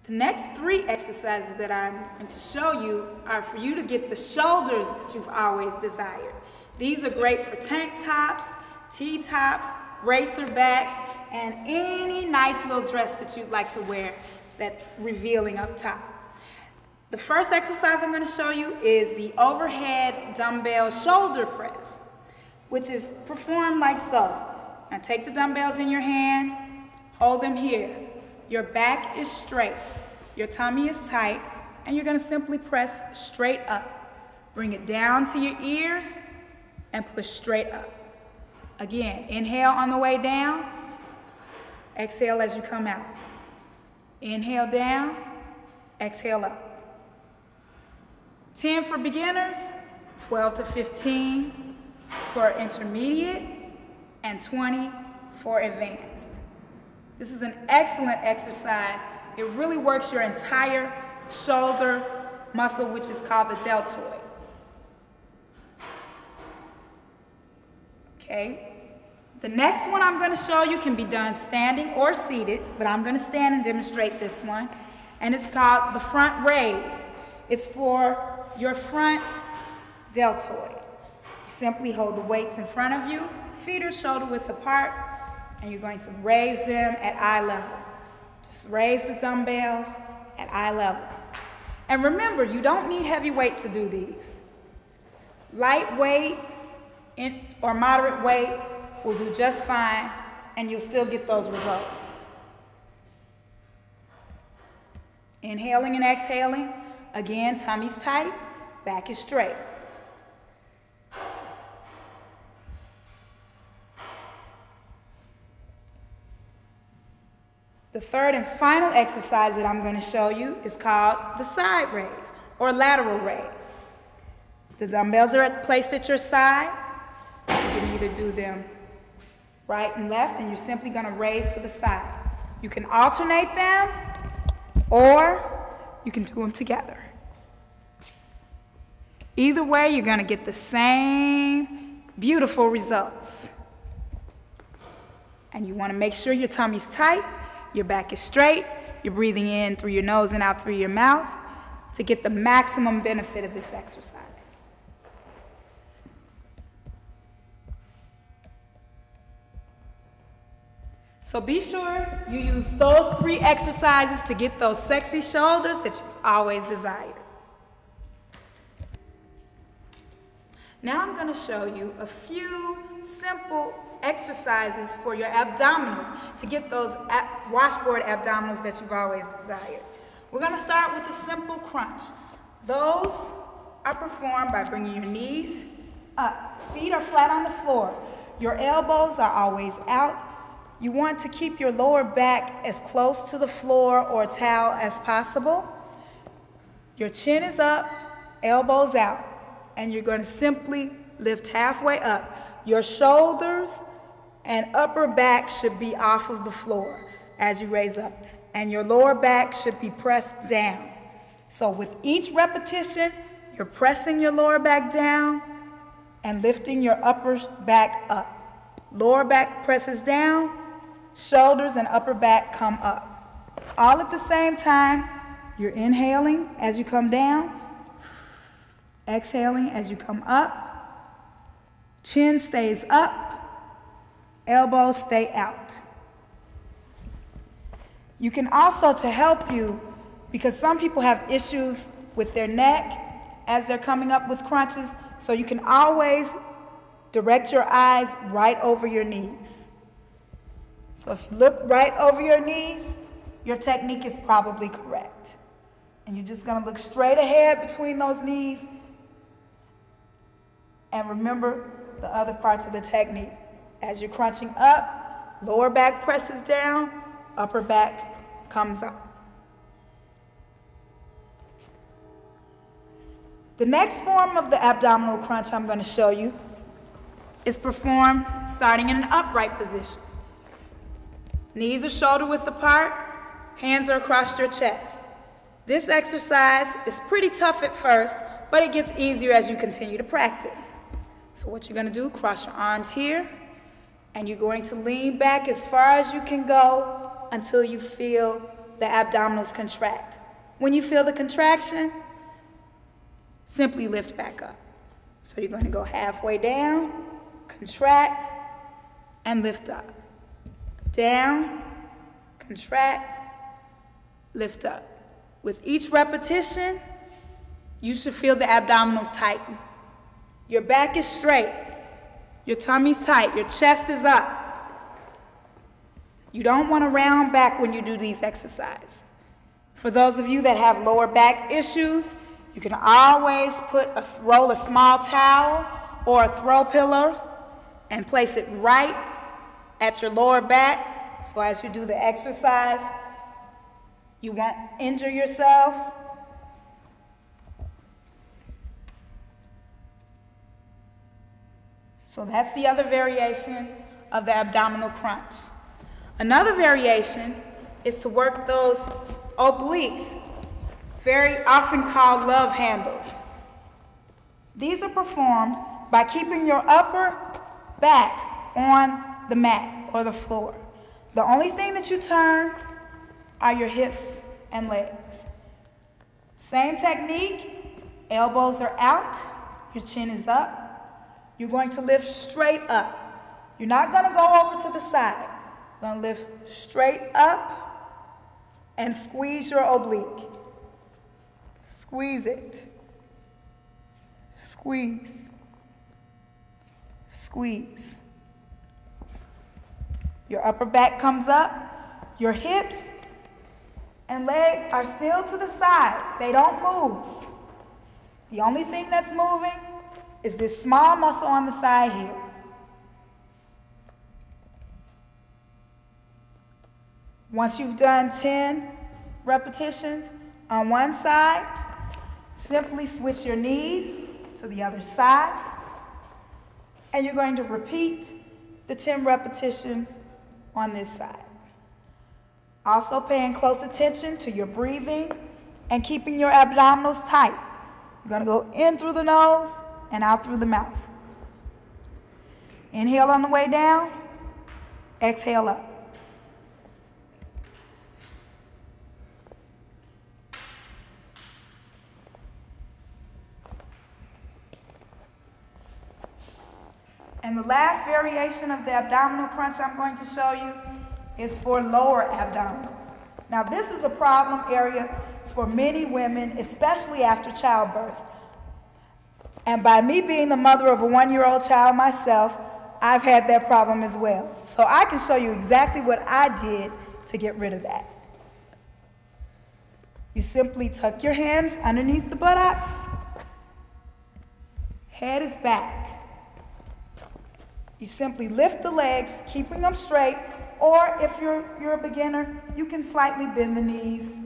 The next 3 exercises that I'm going to show you are for you to get the shoulders that you've always desired. These are great for tank tops, T-tops, racer backs, and any nice little dress that you'd like to wear that's revealing up top. The first exercise I'm going to show you is the overhead dumbbell shoulder press, which is performed like so. Now take the dumbbells in your hand, hold them here. Your back is straight, your tummy is tight, and you're going to simply press straight up. Bring it down to your ears and push straight up. Again, inhale on the way down, exhale as you come out. Inhale down, exhale up. 10 for beginners, 12 to 15 for intermediate, and 20 for advanced. This is an excellent exercise. It really works your entire shoulder muscle, which is called the deltoid. Okay. The next one I'm going to show you can be done standing or seated, but I'm going to stand and demonstrate this one. And it's called the front raise. It's for your front deltoid. You simply hold the weights in front of you, feet are shoulder width apart, and you're going to raise them at eye level. Just raise the dumbbells at eye level. And remember, you don't need heavy weight to do these. Light weight or moderate weight will do just fine, and you'll still get those results. Inhaling and exhaling. Again, tummy's tight, back is straight. The third and final exercise that I'm going to show you is called the side raise or lateral raise. The dumbbells are placed at your side. You can either do them right and left, and you're simply going to raise to the side. You can alternate them, or you can do them together. Either way, you're going to get the same beautiful results. And you want to make sure your tummy's tight, your back is straight, you're breathing in through your nose and out through your mouth to get the maximum benefit of this exercise. So be sure you use those 3 exercises to get those sexy shoulders that you've always desired. Now I'm going to show you a few simple exercises for your abdominals to get those washboard abdominals that you've always desired. We're going to start with a simple crunch. Those are performed by bringing your knees up. Feet are flat on the floor. Your elbows are always out. You want to keep your lower back as close to the floor or towel as possible. Your chin is up, elbows out, and you're going to simply lift halfway up. Your shoulders and upper back should be off of the floor as you raise up, and your lower back should be pressed down. So with each repetition, you're pressing your lower back down and lifting your upper back up. Lower back presses down, shoulders and upper back come up. All at the same time, you're inhaling as you come down, exhaling as you come up. Chin stays up, elbows stay out. You can also, to help you, because some people have issues with their neck as they're coming up with crunches, so you can always direct your eyes right over your knees. So if you look right over your knees, your technique is probably correct. And you're just going to look straight ahead between those knees. And remember the other parts of the technique. As you're crunching up, lower back presses down, upper back comes up. The next form of the abdominal crunch I'm going to show you is performed starting in an upright position. Knees are shoulder width apart, hands are across your chest. This exercise is pretty tough at first, but it gets easier as you continue to practice. So what you're going to do, cross your arms here, and you're going to lean back as far as you can go until you feel the abdominals contract. When you feel the contraction, simply lift back up. So you're going to go halfway down, contract, and lift up. Down, contract, lift up. With each repetition, you should feel the abdominals tighten. Your back is straight, your tummy's tight, your chest is up. You don't want to round back when you do these exercises. For those of you that have lower back issues, you can always roll a small towel or a throw pillow and place it right at your lower back, so as you do the exercise, you won't injure yourself. So that's the other variation of the abdominal crunch. Another variation is to work those obliques, very often called love handles. These are performed by keeping your upper back on the mat or the floor. The only thing that you turn are your hips and legs. Same technique, elbows are out, your chin is up. You're going to lift straight up. You're not going to go over to the side. You're going to lift straight up and squeeze your oblique. Squeeze it. Squeeze. Squeeze. Your upper back comes up. Your hips and leg are still to the side. They don't move. The only thing that's moving is this small muscle on the side here. Once you've done 10 repetitions on one side, simply switch your knees to the other side, and you're going to repeat the 10 repetitions on this side. Also paying close attention to your breathing and keeping your abdominals tight. You're going to go in through the nose and out through the mouth. Inhale on the way down, exhale up. And the last variation of the abdominal crunch I'm going to show you is for lower abdominals. Now this is a problem area for many women, especially after childbirth. And by me being the mother of a 1-year-old child myself, I've had that problem as well. So I can show you exactly what I did to get rid of that. You simply tuck your hands underneath the buttocks. Head is back. You simply lift the legs, keeping them straight, or if you're a beginner, you can slightly bend the knees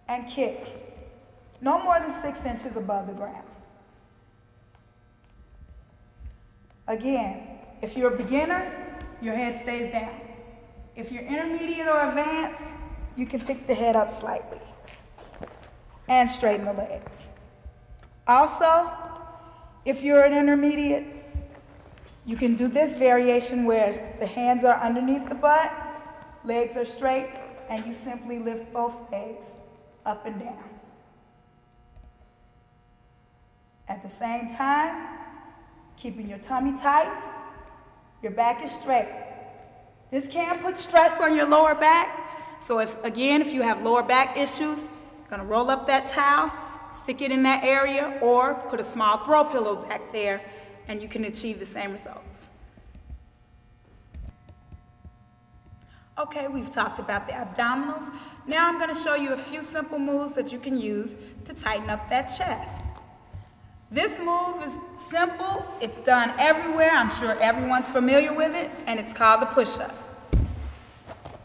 and kick. No more than 6 inches above the ground. Again, if you're a beginner, your head stays down. If you're intermediate or advanced, you can pick the head up slightly and straighten the legs. Also, if you're an intermediate, you can do this variation where the hands are underneath the butt, legs are straight, and you simply lift both legs up and down. At the same time, keeping your tummy tight, your back is straight. This can put stress on your lower back. So if you have lower back issues, you're gonna roll up that towel, stick it in that area, or put a small throw pillow back there, and you can achieve the same results. Okay, we've talked about the abdominals. Now I'm gonna show you a few simple moves that you can use to tighten up that chest. This move is simple, it's done everywhere, I'm sure everyone's familiar with it, and it's called the push-up.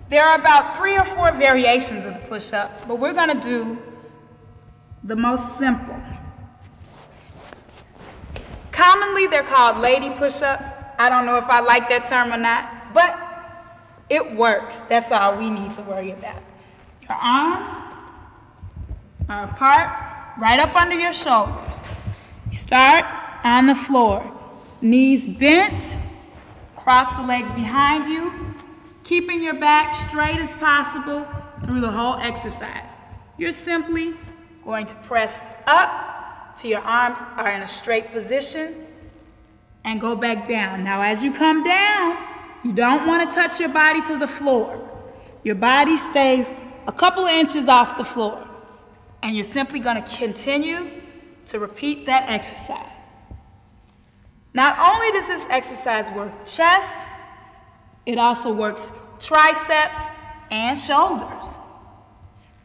There are about 3 or 4 variations of the push-up, but we're gonna do the most simple. Commonly, they're called lady push-ups. I don't know if I like that term or not, but it works. That's all we need to worry about. Your arms are apart, right up under your shoulders. You start on the floor, knees bent, cross the legs behind you, keeping your back straight as possible, through the whole exercise. You're simply going to press up till your arms are in a straight position and go back down. Now, as you come down, you don't want to touch your body to the floor. Your body stays a couple of inches off the floor, and you're simply going to continue to repeat that exercise. Not only does this exercise work chest, it also works triceps and shoulders.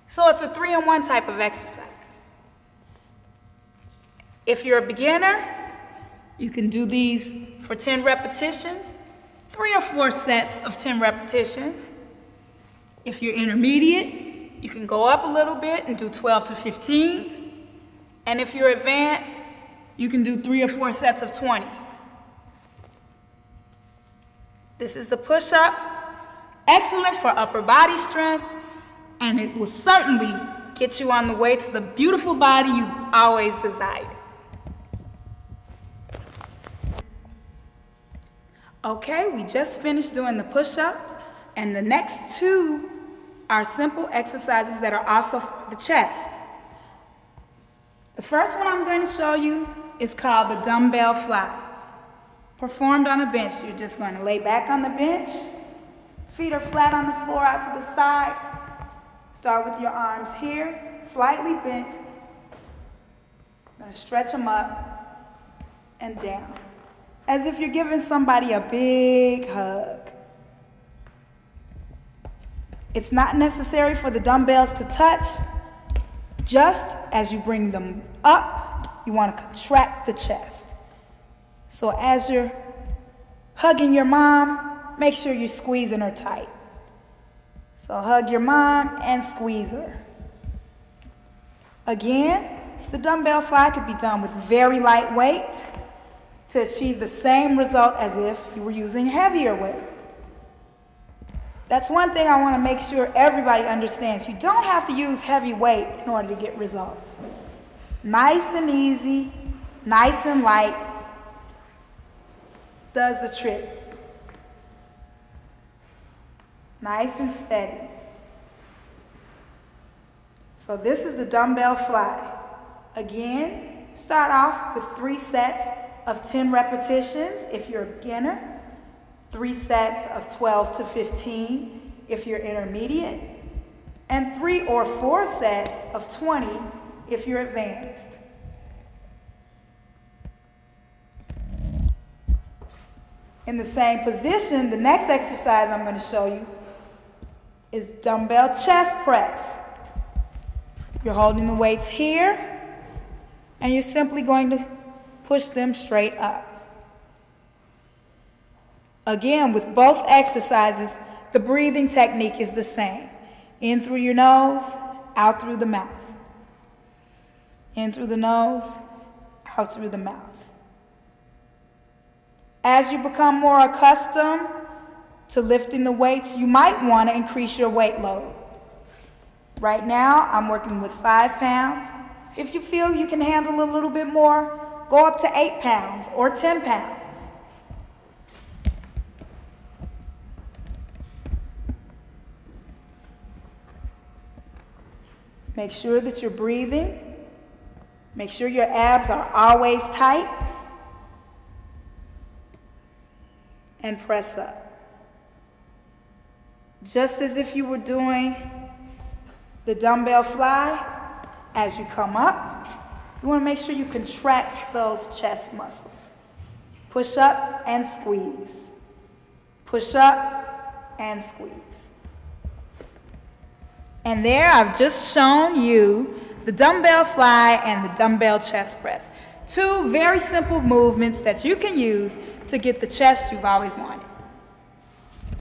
So it's a 3-in-1 type of exercise. If you're a beginner, you can do these for 10 repetitions, 3 or 4 sets of 10 repetitions. If you're intermediate, you can go up a little bit and do 12 to 15. And if you're advanced, you can do 3 or 4 sets of 20. This is the push-up, excellent for upper body strength, and it will certainly get you on the way to the beautiful body you've always desired. Okay, we just finished doing the push-ups, and the next 2 are simple exercises that are also for the chest. The first one I'm going to show you is called the dumbbell fly. Performed on a bench. You're just going to lay back on the bench, feet are flat on the floor out to the side. Start with your arms here, slightly bent. Going to stretch them up and down, as if you're giving somebody a big hug. It's not necessary for the dumbbells to touch. Just as you bring them up, you want to contract the chest. So as you're hugging your mom, make sure you're squeezing her tight. So hug your mom and squeeze her. Again, the dumbbell fly could be done with very light weight to achieve the same result as if you were using heavier weight. That's one thing I want to make sure everybody understands. You don't have to use heavy weight in order to get results. Nice and easy, nice and light does the trick. Nice and steady. So this is the dumbbell fly. Again, start off with 3 sets of 10 repetitions if you're a beginner, 3 sets of 12 to 15 if you're intermediate, and 3 or 4 sets of 20 if you're advanced. In the same position, the next exercise I'm going to show you is dumbbell chest press. You're holding the weights here, and you're simply going to push them straight up. Again, with both exercises, the breathing technique is the same. In through your nose, out through the mouth. In through the nose, out through the mouth. As you become more accustomed to lifting the weights, you might want to increase your weight load. Right now, I'm working with 5 pounds. If you feel you can handle a little bit more, go up to 8 pounds or 10 pounds. Make sure that you're breathing. Make sure your abs are always tight. And press up. Just as if you were doing the dumbbell fly, as you come up, you want to make sure you contract those chest muscles. Push up and squeeze. Push up and squeeze. And there I've just shown you the dumbbell fly and the dumbbell chest press. 2 very simple movements that you can use to get the chest you've always wanted.